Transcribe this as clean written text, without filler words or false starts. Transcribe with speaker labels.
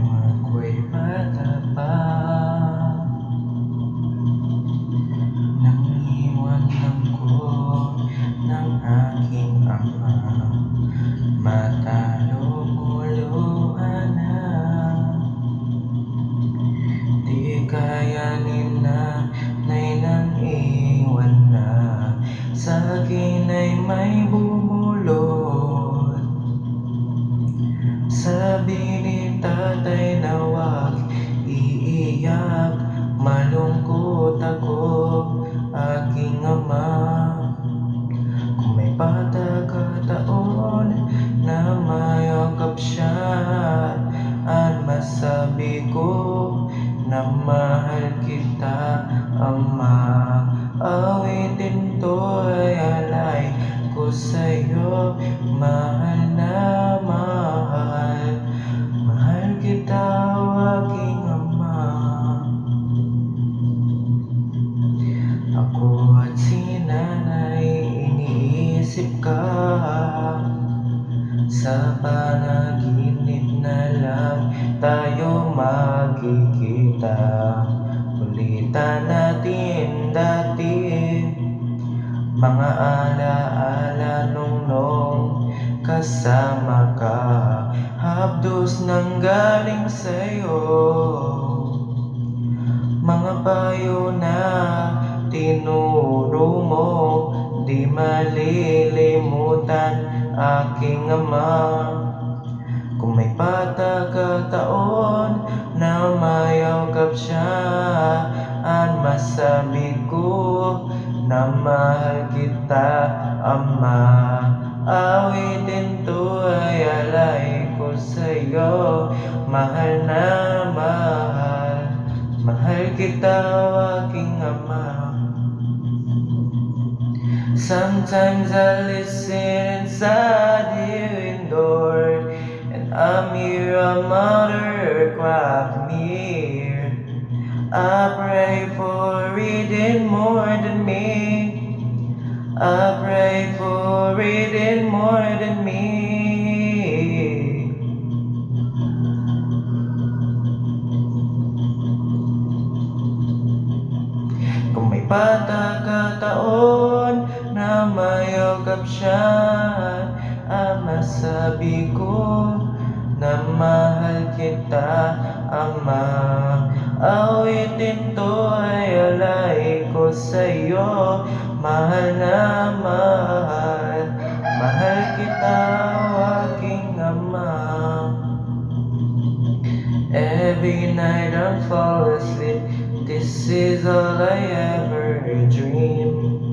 Speaker 1: Ako'y bata pa nang iwanan ko ng aking ama. Matalupuluhan na, di kayanin na, nay nang iwan na, sa akin ay may bumulot. Sabi ni tatay na wag iiyak, malungkot ako, aking ama. Kung may pagkakataon na mayakap siya, at masabi ko na mahal kita, ama. Awitin to ay alay ko sa'yo, mahal na mahal. Mahal kita, aking ama. Ako at si nanay, iniisip ka. Sa panaginip na lang tayo magkikita. Ulitan natin dati, mga alaala nung kasama ka. Habdos nang galing sa'yo, mga payo na tinuro mo, di malilimutan, aking ama. Kung may pagkakataon na mayakap siya, at masabi ko na mahal kita, ama. Awitin to ay alay ko sa'yo, mahal na mahal. Mahal kita, aking ama. Sometimes I listen inside the door, and I hear a mother cry near. I pray for reading more than me. I pray for reading more than me. Kung may pagkakataon na mayakap siya, at masabi ko na mahal kita, ama. Awitin to ay alay ko sa'yo, mahal na mahal. Mahal kita, aking ama. Every night I fall asleep, this is all I ever dream.